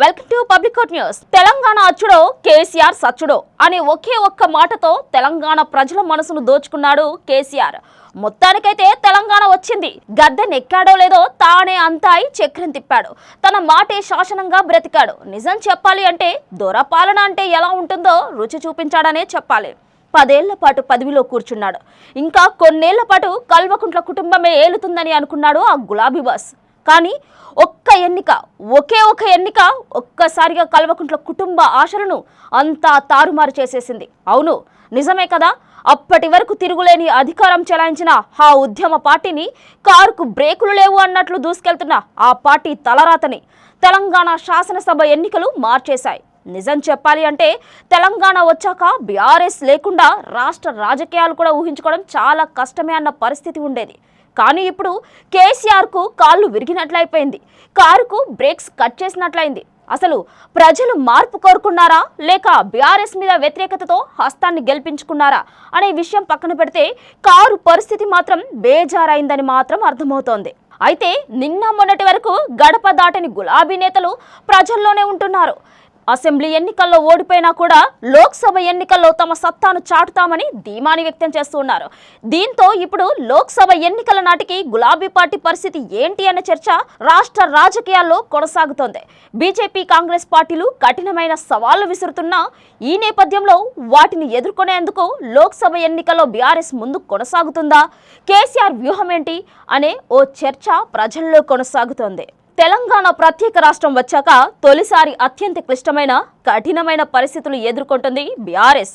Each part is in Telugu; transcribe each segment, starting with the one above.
Welcome to public quote news. Telangana అచ్చుడో కేసీఆర్ సచ్చుడో అనే ఒకే ఒక్క మాటతో తెలంగాణ ప్రజల మనసును దోచుకున్నాడు కేసీఆర్. మొత్తానికైతే తెలంగాణ వచ్చింది. గద్దెనెక్కాడో లేదో తానే అంతాయి చక్రం తిప్పాడు. తన మాటే శాసనంగా బ్రతికాడు. నిజం చెప్పాలి అంటే దొరపాలన అంటే ఎలా ఉంటుందో రుచి చూపించాడనే చెప్పాలి. 10 ఏళ్ల పాటు పదవిలో కూర్చున్నాడు. ఇంకా కొన్నేళ్ల పాటు కల్వకుంట్ల కుటుంబమే ఏలుతుందని అనుకున్నాడు ఆ గులాబీ బాస్. కానీ ఒకే ఒక ఎన్నిక ఒక్కసారిగా కల్వకుంట్ల కుటుంబ ఆశలను అంతా తారుమారు చేసేసింది. అవును, నిజమే కదా. అప్పటి వరకు తిరుగులేని అధికారం చెలాయించిన ఆ ఉద్యమ పార్టీని కారుకు బ్రేకులు లేవు అన్నట్లు దూసుకెళ్తున్న ఆ పార్టీ తలరాతని తెలంగాణ శాసనసభ ఎన్నికలు మార్చేశాయి. నిజం చెప్పాలి అంటే తెలంగాణ వచ్చాక బీఆర్ఎస్ లేకుండా రాష్ట్ర రాజకీయాలు కూడా ఊహించుకోవడం చాలా కష్టమే అన్న పరిస్థితి ఉండేది. కానీ ఇప్పుడు కేసీఆర్కు కాళ్ళు విరిగినట్లయిపోయింది. కారుకు బ్రేక్స్ కట్ చేసినట్లయింది. అసలు ప్రజలు మార్పు కోరుకున్నారా లేక బీఆర్ఎస్ మీద వ్యతిరేకతతో హస్తాన్ని గెలిపించుకున్నారా అనే విషయం పక్కన పెడితే కారు పరిస్థితి మాత్రం బేజారైందని మాత్రం అర్థమవుతోంది. అయితే నిన్న మొన్నటి వరకు గడప దాటని గులాబీ నేతలు ప్రజల్లోనే ఉంటున్నారు. అసెంబ్లీ ఎన్నికల్లో ఓడిపోయినా కూడా లోక్సభ ఎన్నికల్లో తమ సత్తాను చాటుతామని ధీమాని వ్యక్తం చేస్తున్నారు. దీంతో ఇప్పుడు లోక్సభ ఎన్నికల నాటికి గులాబీ పార్టీ పరిస్థితి ఏంటి అనే చర్చ రాష్ట్ర రాజకీయాల్లో కొనసాగుతోంది. బీజేపీ కాంగ్రెస్ పార్టీలు కఠినమైన సవాళ్లు విసురుతున్నా ఈ నేపథ్యంలో వాటిని ఎదుర్కొనేందుకు లోక్సభ ఎన్నికల్లో బీఆర్ఎస్ ముందుకు కొనసాగుతుందా, కేసీఆర్ వ్యూహం ఏంటి అనే ఓ చర్చ ప్రజల్లో కొనసాగుతోంది. తెలంగాణ ప్రత్యేక రాష్ట్రం వచ్చాక తొలిసారి అత్యంత క్లిష్టమైన కఠినమైన పరిస్థితులు ఎదుర్కొంటుంది బీఆర్ఎస్.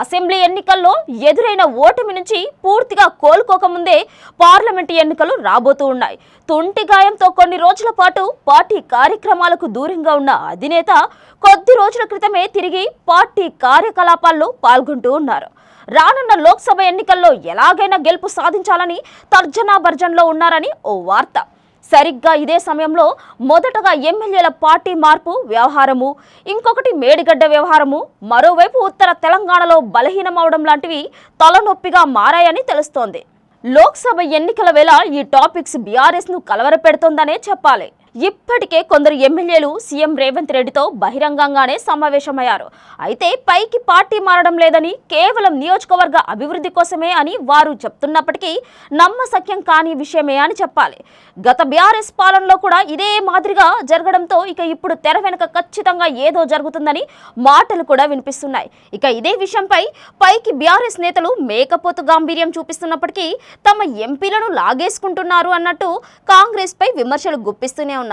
అసెంబ్లీ ఎన్నికల్లో ఎదురైన ఓటమి నుంచి పూర్తిగా కోలుకోకముందే పార్లమెంటు ఎన్నికలు రాబోతూ ఉన్నాయి. తుంటి గాయంతో కొన్ని రోజుల పాటు పార్టీ కార్యక్రమాలకు దూరంగా ఉన్న అధినేత కొద్ది రోజుల క్రితమే తిరిగి పార్టీ కార్యకలాపాల్లో పాల్గొంటూ ఉన్నారు. రానున్న లోక్సభ ఎన్నికల్లో ఎలాగైనా గెలుపు సాధించాలని తర్జనా భర్జనలో ఉన్నారని ఓ వార్త. సరిగ్గా ఇదే సమయంలో మొదటగా ఎమ్మెల్యేల పార్టీ మార్పు వ్యవహారము, ఇంకొకటి మేడిగడ్డ వ్యవహారము, మరోవైపు ఉత్తర తెలంగాణలో బలహీనమవడం లాంటివి తలనొప్పిగా మారాయని తెలుస్తోంది. లోక్సభ ఎన్నికల వేళ ఈ టాపిక్స్ బీఆర్ఎస్ను కలవరపెడుతోందనే చెప్పాలి. ఇప్పటికే కొందరు ఎమ్మెల్యేలు సీఎం రేవంత్ రెడ్డితో బహిరంగంగానే సమావేశమయ్యారు. అయితే పైకి పార్టీ మారడం లేదని, కేవలం నియోజకవర్గ అభివృద్ధి కోసమే అని వారు చెప్తున్నప్పటికీ నమ్మశక్యం కాని విషయమే అని చెప్పాలి. గత బీఆర్ఎస్ పాలనలో కూడా ఇదే మాదిరిగా జరగడంతో ఇక ఇప్పుడు తెర వెనుక ఖచ్చితంగా ఏదో జరుగుతుందని మాటలు కూడా వినిపిస్తున్నాయి. ఇక ఇదే విషయంపై పైకి బీఆర్ఎస్ నేతలు మేకపోతు గాంభీర్యం చూపిస్తున్నప్పటికీ తమ ఎంపీలను లాగేసుకుంటున్నారు అన్నట్టు కాంగ్రెస్ పై విమర్శలు గుప్పిస్తూనే ఉన్నారు.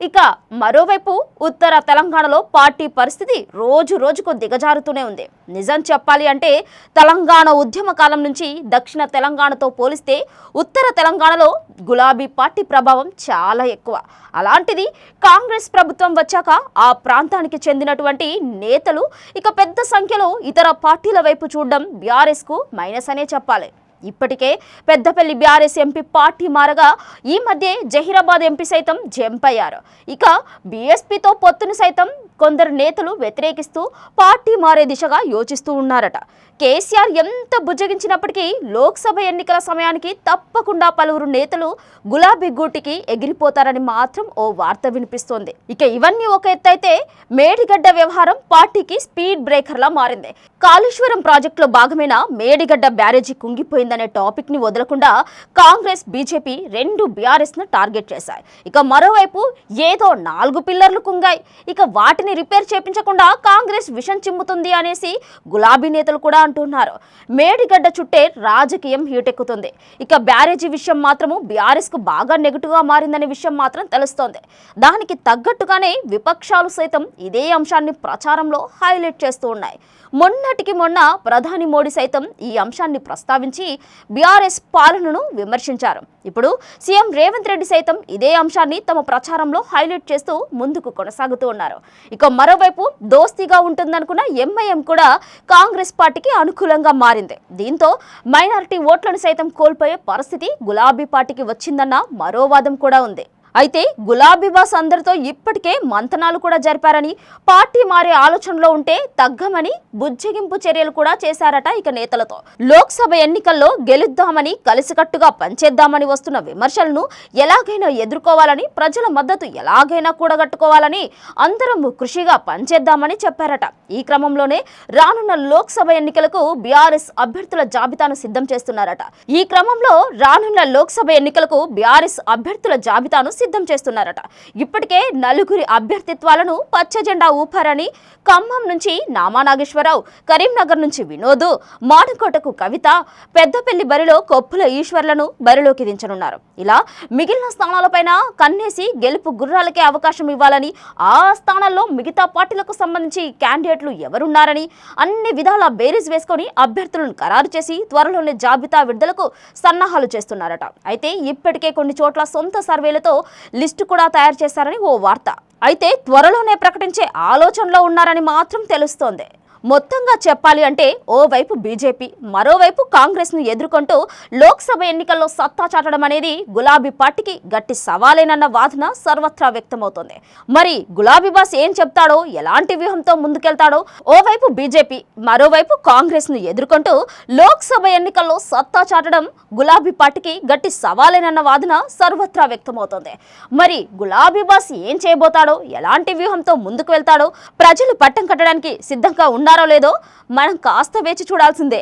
ఇక మరోవైపు ఉత్తర తెలంగాణలో పార్టీ పరిస్థితి రోజు రోజుకు దిగజారుతూనే ఉంది. నిజం చెప్పాలి అంటే తెలంగాణ ఉద్యమ కాలం నుంచి దక్షిణ తెలంగాణతో పోలిస్తే ఉత్తర తెలంగాణలో గులాబీ పార్టీ ప్రభావం చాలా ఎక్కువ. అలాంటిది కాంగ్రెస్ ప్రభుత్వం వచ్చాక ఆ ప్రాంతానికి చెందినటువంటి నేతలు ఇక పెద్ద సంఖ్యలో ఇతర పార్టీల వైపు చూడడం బీఆర్ఎస్కు మైనస్ అనే చెప్పాలి. ఇప్పటికే పెద్దపల్లి బీఆర్ఎస్ ఎంపీ పార్టీ మారగా ఈ మధ్య జహీరాబాద్ ఎంపీ సైతం జంప్ అయ్యారు. ఇక బీఎస్పీతో పొత్తును సైతం కొందరు నేతలు వ్యతిరేకిస్తూ పార్టీ మారే దిశగా యోచిస్తూ ఉన్నారట. కేసీఆర్ ఎంత బుజ్జగించినప్పటికీ లోక్సభ ఎన్నికల సమయానికి తప్పకుండా పలువురు నేతలు గులాబీ గూటికి ఎగిరిపోతారని మాత్రం ఓ వార్త వినిపిస్తోంది. ఇక ఇవన్నీ ఒక ఎత్తైతే మేడిగడ్డ వ్యవహారం పార్టీకి స్పీడ్ బ్రేకర్లా మారింది. కాళేశ్వరం ప్రాజెక్టులో భాగమైన మేడిగడ్డ బ్యారేజీ కుంగిపోయిందనే టాపిక్ ని వదలకుండా కాంగ్రెస్, బీజేపీ రెండు బీఆర్ఎస్ ను టార్గెట్ చేశాయి. ఇక మరోవైపు ఏదో 4 పిల్లర్లు కుంగాయి, ఇక వాటిని రిపేర్ చేయించకుండా కాంగ్రెస్ విషం చిమ్ముతుంది అనేసి గులాబీ నేతలు కూడా అంటున్నారు. మేడిగడ్డ చుట్టే రాజకీయం హీటెక్కుతుంది. ఇక బ్యారేజీ విషయం మాత్రము బీఆర్ఎస్ కు బాగా నెగిటివ్ గా మారిందనే విషయం మాత్రం తెలుస్తోంది. దానికి తగ్గట్టుగానే విపక్షాలు సైతం ఇదే అంశాన్ని ప్రచారంలో హైలైట్ చేస్తూ ఉన్నాయి. మొన్నటికి మొన్న ప్రధాని మోడీ సైతం ఈ అంశాన్ని ప్రస్తావించి బీఆర్ఎస్ పాలనను విమర్శించారు. ఇప్పుడు సీఎం రేవంత్ రెడ్డి సైతం ఇదే అంశాన్ని తమ ప్రచారంలో హైలైట్ చేస్తూ ముందుకు కొనసాగుతూ ఉన్నారు. ఇక మరోవైపు దోస్తీగా ఉంటుందనుకున్న ఎంఐఎం కూడా కాంగ్రెస్ పార్టీకి అనుకూలంగా మారింది. దీంతో మైనారిటీ ఓట్లను సైతం కోల్పోయే పరిస్థితి గులాబీ పార్టీకి వచ్చిందన్న మరో వాదం కూడా ఉంది. అయితే గులాబీ బాస్ అందరితో ఇప్పటికే మంతనాలు కూడా జరిపారని, పార్టీ మారే ఆలోచనలో ఉంటే తగ్గమని బుజ్జగింపు చర్యలు కూడా చేశారట ఇక నేతలతో. లోక్సభ ఎన్నికల్లో గెలుద్దామని, కలిసికట్టుగా పనిచేద్దామని వస్తున్న విమర్శలను ఎలాగైనా ఎదుర్కోవాలని, ప్రజల మద్దతు ఎలాగైనా కూడగట్టుకోవాలని అందరం కృషిగా పనిచేద్దామని చెప్పారట. ఈ క్రమంలోనే రానున్న లోక్సభ ఎన్నికలకు బీఆర్ఎస్ అభ్యర్థుల జాబితాను సిద్ధం చేస్తున్నారట. ఇప్పటికే నలుగురి అభ్యర్థిత్వాలను పచ్చజెండా ఊపారని, ఖమ్మం నుంచి నామా నాగేశ్వరరావు, కరీంనగర్ నుంచి వినోద్, మాడకోటకు కవిత, పెద్దపల్లి బరిలో కొప్పుల ఈశ్వర్లను బరిలోకి దించనున్నారు. ఇలా మిగిలిన స్థానాలపైన కన్నేసి గెలుపు గుర్రాలకే అవకాశం ఇవ్వాలని, ఆ స్థానాల్లో మిగతా పార్టీలకు సంబంధించి క్యాండిడేట్లు ఎవరున్నారని అన్ని విధాల బేరీజ్ వేసుకొని అభ్యర్థులను ఖరారు చేసి త్వరలోనే జాబితా విడుదలకు సన్నాహాలు చేస్తున్నారట. అయితే ఇప్పటికే కొన్ని చోట్ల సొంత సర్వేలతో లిస్టు కూడా తయారు చేశారని ఓ వార్త. అయితే త్వరలోనే ప్రకటించే ఆలోచనలో ఉన్నారని మాత్రం తెలుస్తోంది. మొత్తంగా చెప్పాలి అంటే ఓవైపు బీజేపీ, మరోవైపు కాంగ్రెస్ ను ఎదుర్కొంటూ లోక్సభ ఎన్నికల్లో సత్తా చాటడం అనేది గులాబీ పార్టీకి గట్టి సవాలేనన్న వాదన సర్వత్రా వ్యక్తమవుతోంది. మరి గులాబీ బాస్ ఏం చెప్తాడో, ఎలాంటి వ్యూహంతో ముందుకెళ్తాడో, ఓవైపు బీజేపీ, మరోవైపు కాంగ్రెస్ ను ఎదుర్కొంటూ లోక్సభ ఎన్నికల్లో సత్తా చాటడం గులాబీ పార్టీకి గట్టి సవాలేనన్న వాదన సర్వత్రా వ్యక్తమవుతోంది. మరి గులాబీ బాస్ ఏం చేయబోతాడో, ఎలాంటి వ్యూహంతో ముందుకు వెళ్తాడో, ప్రజలు పట్టం కట్టడానికి సిద్ధంగా ఉన్నారో లేదో మనం కాస్త వేచి చూడాల్సిందే.